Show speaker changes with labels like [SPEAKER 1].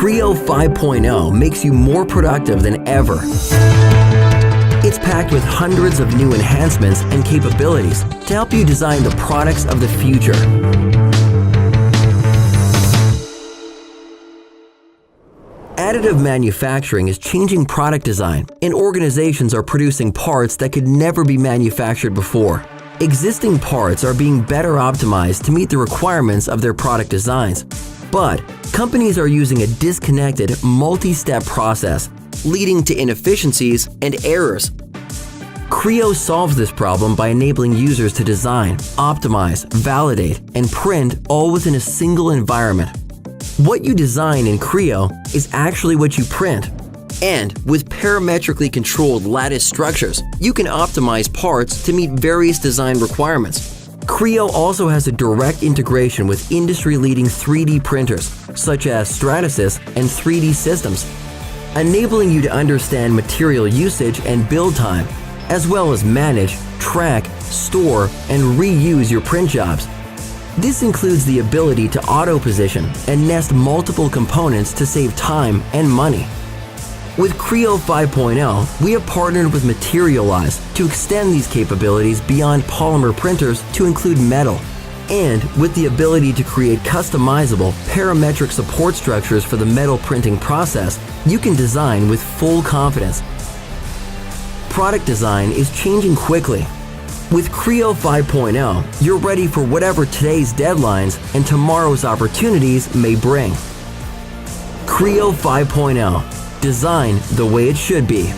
[SPEAKER 1] Creo 5.0 makes you more productive than ever. It's packed with hundreds of new enhancements and capabilities to help you design the products of the future. Additive manufacturing is changing product design, and organizations are producing parts that could never be manufactured before. Existing parts are being better optimized to meet the requirements of their product designs. But companies are using a disconnected, multi-step process, leading to inefficiencies and errors. Creo solves this problem by enabling users to design, optimize, validate, and print all within a single environment. What you design in Creo is actually what you print. And with parametrically controlled lattice structures, you can optimize parts to meet various design requirements. Creo also has a direct integration with industry-leading 3D printers, such as Stratasys and 3D Systems, enabling you to understand material usage and build time, as well as manage, track, store, and reuse your print jobs. This includes the ability to auto-position and nest multiple components to save time and money. With Creo 5.0, we have partnered with Materialize to extend these capabilities beyond polymer printers to include metal. And with the ability to create customizable, parametric support structures for the metal printing process, you can design with full confidence. Product design is changing quickly. With Creo 5.0, you're ready for whatever today's deadlines and tomorrow's opportunities may bring. Creo 5.0. Design the way it should be.